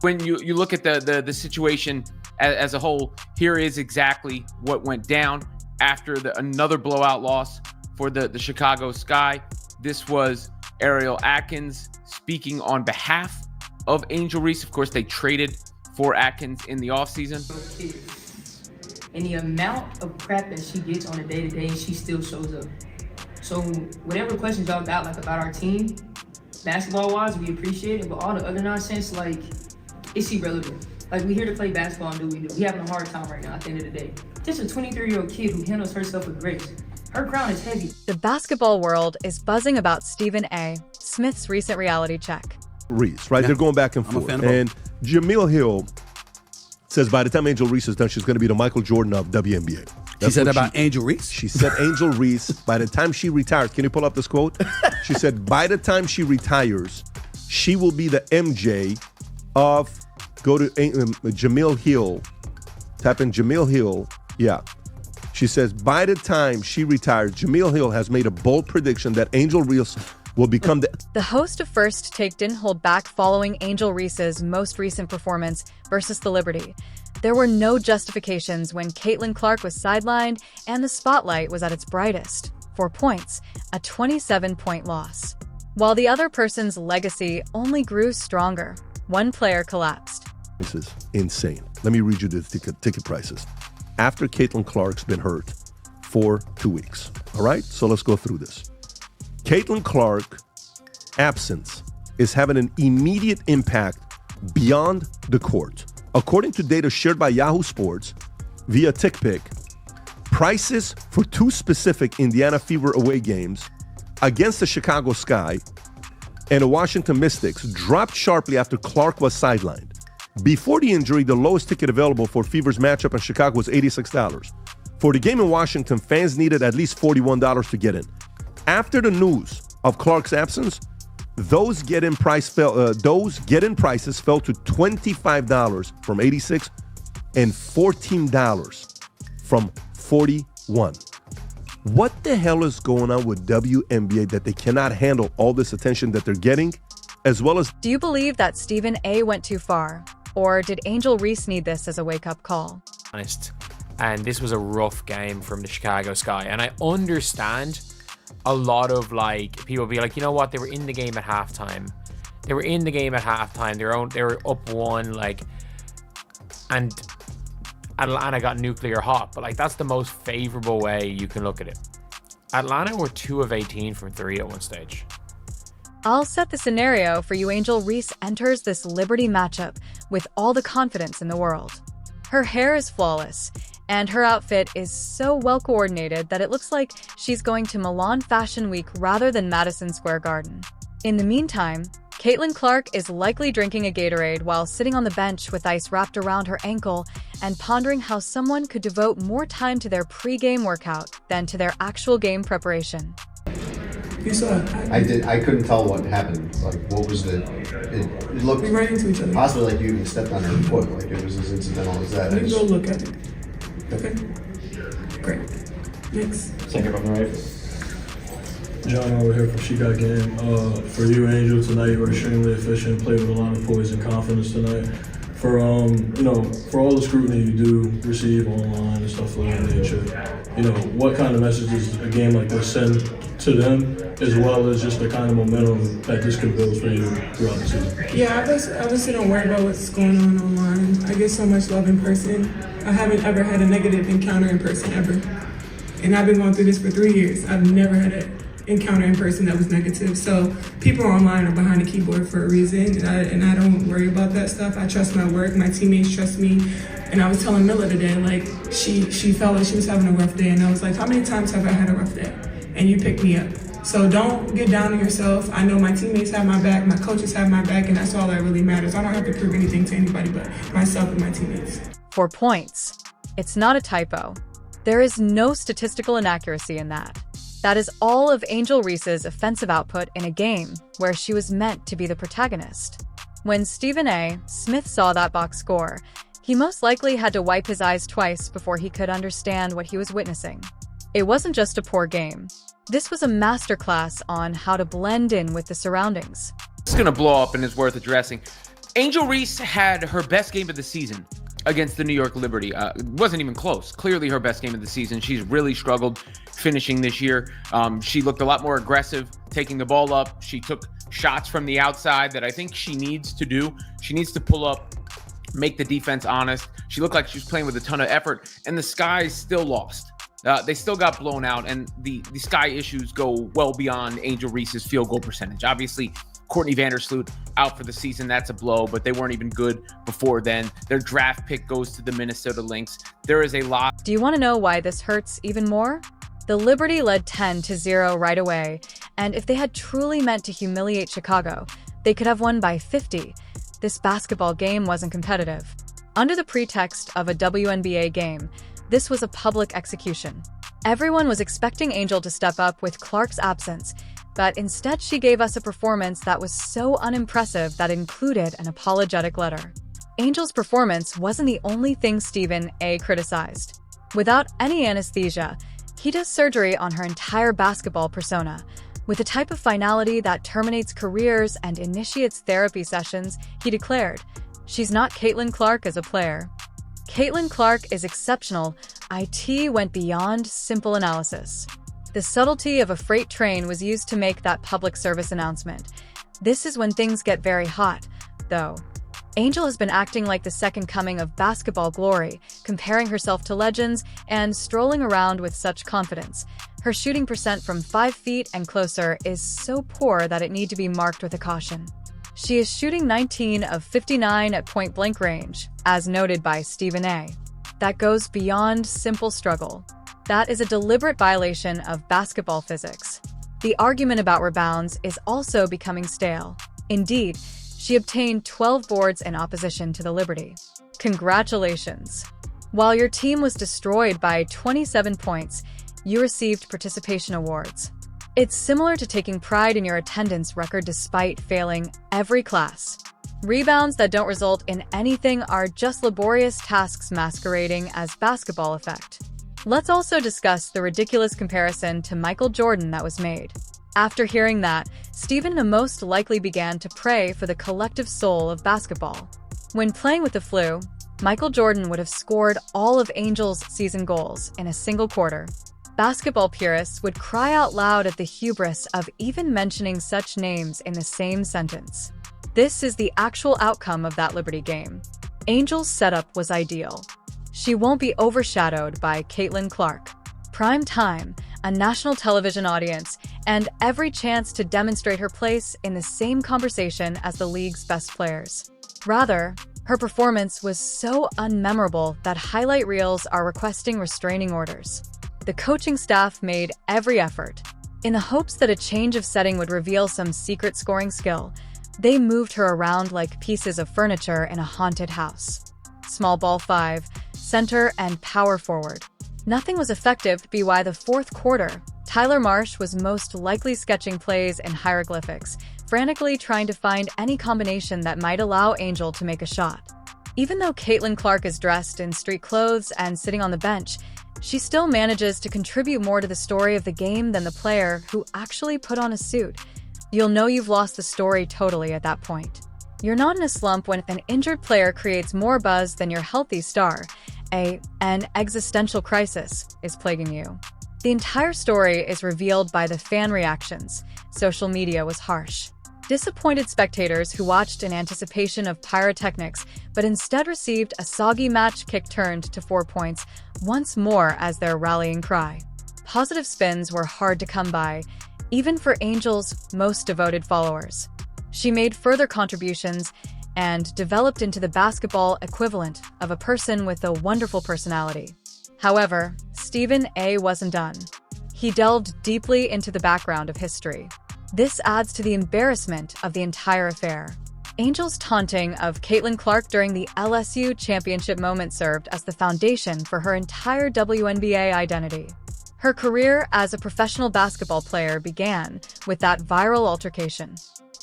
When you look at the situation as a whole, here is exactly what went down after another blowout loss for the Chicago Sky. This was Ariel Atkins speaking on behalf of Angel Reese. Of course, they traded for Atkins in the offseason. And the amount of crap that she gets on a day-to-day, she still shows up. So whatever questions y'all got about our team, basketball-wise, we appreciate it, but all the other nonsense, it's irrelevant. We here to play basketball and do what we do. We having a hard time right now at the end of the day. Just a 23-year-old kid who handles herself with grace. Her crown is heavy. The basketball world is buzzing about Stephen A. Smith's recent reality check. Reese, right? Yeah. They're going back and forth. And Jamil Hill says by the time Angel Reese is done, she's going to be the Michael Jordan of WNBA. She said about Angel Reese? She said Angel Reese, by the time she retires, can you pull up this quote? She said, by the time she retires, she will be the MJ of, go to Jamil Hill, type in Jamil Hill, yeah. She says, by the time she retires, Jamil Hill has made a bold prediction that Angel Reese will become The host of First Take didn't hold back following Angel Reese's most recent performance versus the Liberty. There were no justifications when Caitlin Clark was sidelined and the spotlight was at its brightest. 4 points, a 27-point loss. While the other person's legacy only grew stronger, one player collapsed. This is insane. Let me read you the ticket prices. After Caitlin Clark's been hurt for 2 weeks. All right, so let's go through this. Caitlin Clark absence is having an immediate impact beyond the court. According to data shared by Yahoo Sports via TickPick, prices for 2 specific Indiana Fever away games against the Chicago Sky and the Washington Mystics dropped sharply after Clark was sidelined. Before the injury, the lowest ticket available for Fever's matchup in Chicago was $86. For the game in Washington, fans needed at least $41 to get in. After the news of Clark's absence, those get-in prices fell to $25 from $86 and $14 from $41. What the hell is going on with WNBA that they cannot handle all this attention that they're getting, as well as... Do you believe that Stephen A. went too far? Or did Angel Reese need this as a wake-up call? Honest. And this was a rough game from the Chicago Sky. And I understand a lot of people be like, you know what, they were in the game at halftime. They were up 1, and Atlanta got nuclear hot. But that's the most favorable way you can look at it. Atlanta were 2 of 18 from 3 at one stage. I'll set the scenario for you. Angel Reese enters this Liberty matchup with all the confidence in the world. Her hair is flawless, and her outfit is so well coordinated that it looks like she's going to Milan Fashion Week rather than Madison Square Garden. In the meantime, Caitlin Clark is likely drinking a Gatorade while sitting on the bench with ice wrapped around her ankle and pondering how someone could devote more time to their pre-game workout than to their actual game preparation. You saw it. I couldn't tell what happened. What was it looked... We ran into each other. Possibly you even stepped on her foot. It was as incidental as that. Let me go look at it. Okay. Great. Next. Second on the right. John over here from She Got Game. For you, Angel, tonight you were extremely efficient, played with a lot of poise and confidence tonight. For for all the scrutiny you do receive online and stuff like that nature, what kind of messages a game like this send to them, as well as just the kind of momentum that this could build for you throughout the season? Yeah, obviously don't worry about what's going on online. I get so much love in person. I haven't ever had a negative encounter in person ever. And I've been going through this for 3 years. I've never had an encounter in person that was negative. So people online are behind the keyboard for a reason, and I don't worry about that stuff. I trust my work. My teammates trust me. And I was telling Milla today, she felt like she was having a rough day, and I was like, how many times have I had a rough day? And you picked me up. So don't get down on yourself. I know my teammates have my back, my coaches have my back, and that's all that really matters. I don't have to prove anything to anybody but myself and my teammates. 4 points. It's not a typo. There is no statistical inaccuracy in that. That is all of Angel Reese's offensive output in a game where she was meant to be the protagonist. When Stephen A. Smith saw that box score, he most likely had to wipe his eyes twice before he could understand what he was witnessing. It wasn't just a poor game. This was a masterclass on how to blend in with the surroundings. It's going to blow up and is worth addressing. Angel Reese had her best game of the season against the New York Liberty. It wasn't even close. Clearly her best game of the season. She's really struggled finishing this year. She looked a lot more aggressive, taking the ball up. She took shots from the outside that I think she needs to do. She needs to pull up, make the defense honest. She looked like she was playing with a ton of effort, and the Sky still lost. They still got blown out, and the Sky issues go well beyond Angel Reese's field goal percentage. Obviously, Courtney Vandersloot out for the season. That's a blow, but they weren't even good before then. Their draft pick goes to the Minnesota Lynx. There is a lot. Do you want to know why this hurts even more? The Liberty led 10-0 right away, and if they had truly meant to humiliate Chicago, they could have won by 50. This basketball game wasn't competitive. Under the pretext of a WNBA game, this was a public execution. Everyone was expecting Angel to step up with Clark's absence, but instead she gave us a performance that was so unimpressive that included an apologetic letter. Angel's performance wasn't the only thing Stephen A. criticized. Without any anesthesia, he does surgery on her entire basketball persona. With a type of finality that terminates careers and initiates therapy sessions, he declared, "She's not Caitlin Clark as a player. Caitlin Clark is exceptional. IT went beyond simple analysis." The subtlety of a freight train was used to make that public service announcement. This is when things get very hot, though. Angel has been acting like the second coming of basketball glory, comparing herself to legends and strolling around with such confidence. Her shooting percent from 5 feet and closer is so poor that it needs to be marked with a caution. She is shooting 19 of 59 at point-blank range, as noted by Stephen A. That goes beyond simple struggle. That is a deliberate violation of basketball physics. The argument about rebounds is also becoming stale. Indeed, she obtained 12 boards in opposition to the Liberty. Congratulations! While your team was destroyed by 27 points, you received participation awards. It's similar to taking pride in your attendance record despite failing every class. Rebounds that don't result in anything are just laborious tasks masquerading as basketball effect. Let's also discuss the ridiculous comparison to Michael Jordan that was made. After hearing that, Stephen most likely began to pray for the collective soul of basketball. When playing with the flu, Michael Jordan would have scored all of Angel's season goals in a single quarter. Basketball purists would cry out loud at the hubris of even mentioning such names in the same sentence. This is the actual outcome of that Liberty game. Angel's setup was ideal. She won't be overshadowed by Caitlin Clark. Prime time, a national television audience, and every chance to demonstrate her place in the same conversation as the league's best players. Rather, her performance was so unmemorable that highlight reels are requesting restraining orders. The coaching staff made every effort. In the hopes that a change of setting would reveal some secret scoring skill, they moved her around like pieces of furniture in a haunted house. Small ball 5, center, and power forward. Nothing was effective by the fourth quarter. Tyler Marsh was most likely sketching plays in hieroglyphics, frantically trying to find any combination that might allow Angel to make a shot. Even though Caitlin Clark is dressed in street clothes and sitting on the bench, she still manages to contribute more to the story of the game than the player who actually put on a suit. You'll know you've lost the story totally at that point. You're not in a slump when an injured player creates more buzz than your healthy star. An existential crisis is plaguing you. The entire story is revealed by the fan reactions. Social media was harsh. Disappointed spectators who watched in anticipation of pyrotechnics but instead received a soggy match kick turned to 4 points once more as their rallying cry. Positive spins were hard to come by, even for Angel's most devoted followers. She made further contributions and developed into the basketball equivalent of a person with a wonderful personality. However, Stephen A. wasn't done. He delved deeply into the background of history. This adds to the embarrassment of the entire affair. Angel's taunting of Caitlin Clark during the LSU championship moment served as the foundation for her entire WNBA identity. Her career as a professional basketball player began with that viral altercation.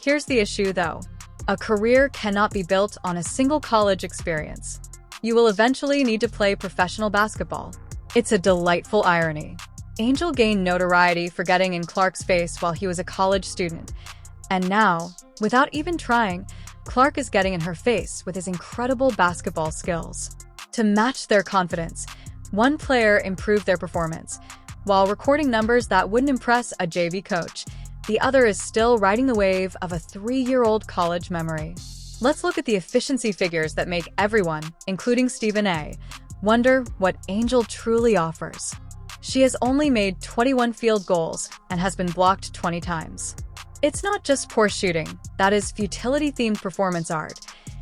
Here's the issue, though. A career cannot be built on a single college experience. You will eventually need to play professional basketball. It's a delightful irony. Angel gained notoriety for getting in Clark's face while he was a college student. And now, without even trying, Clark is getting in her face with his incredible basketball skills. To match their confidence, one player improved their performance. While recording numbers that wouldn't impress a JV coach, the other is still riding the wave of a 3-year-old college memory. Let's look at the efficiency figures that make everyone, including Stephen A., wonder what Angel truly offers. She has only made 21 field goals and has been blocked 20 times. It's not just poor shooting, that is futility-themed performance art.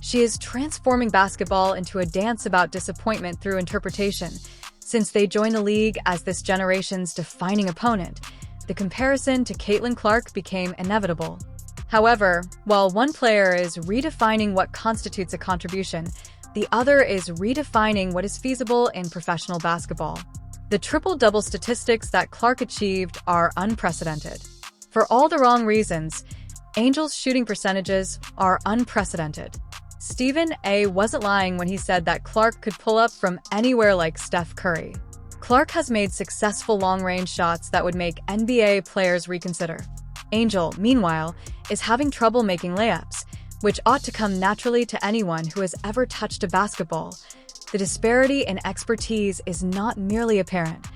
She is transforming basketball into a dance about disappointment through interpretation. Since they joined the league as this generation's defining opponent, the comparison to Caitlin Clark became inevitable. However, while one player is redefining what constitutes a contribution, the other is redefining what is feasible in professional basketball. The triple-double statistics that Clark achieved are unprecedented. For all the wrong reasons, Angel's shooting percentages are unprecedented. Stephen A. wasn't lying when he said that Clark could pull up from anywhere like Steph Curry. Clark has made successful long-range shots that would make NBA players reconsider. Angel, meanwhile, is having trouble making layups, which ought to come naturally to anyone who has ever touched a basketball. The disparity in expertise is not merely apparent,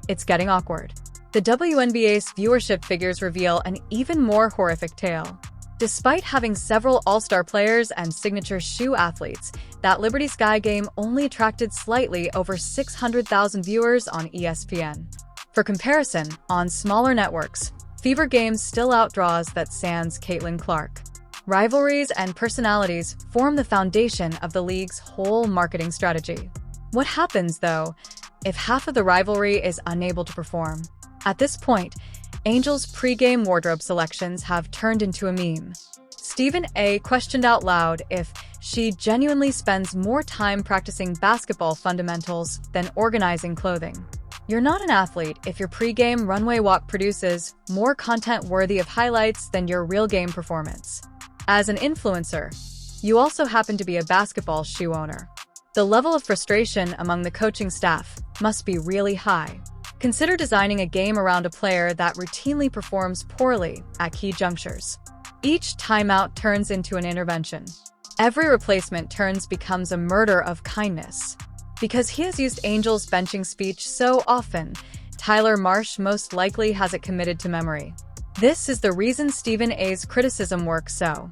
it's getting awkward. The WNBA's viewership figures reveal an even more horrific tale. Despite having several all-star players and signature shoe athletes, that Liberty Sky game only attracted slightly over 600,000 viewers on ESPN. For comparison, on smaller networks, Fever Games still outdraws that sans Caitlin Clark. Rivalries and personalities form the foundation of the league's whole marketing strategy. What happens, though, if half of the rivalry is unable to perform? At this point, Angel's pre-game wardrobe selections have turned into a meme. Stephen A. questioned out loud if she genuinely spends more time practicing basketball fundamentals than organizing clothing. You're not an athlete if your pre-game runway walk produces more content worthy of highlights than your real game performance. As an influencer, you also happen to be a basketball shoe owner. The level of frustration among the coaching staff must be really high. Consider designing a game around a player that routinely performs poorly at key junctures. Each timeout turns into an intervention. Every replacement becomes a murder of kindness. Because he has used Angel's benching speech so often, Tyler Marsh most likely has it committed to memory. This is the reason Stephen A.'s criticism works so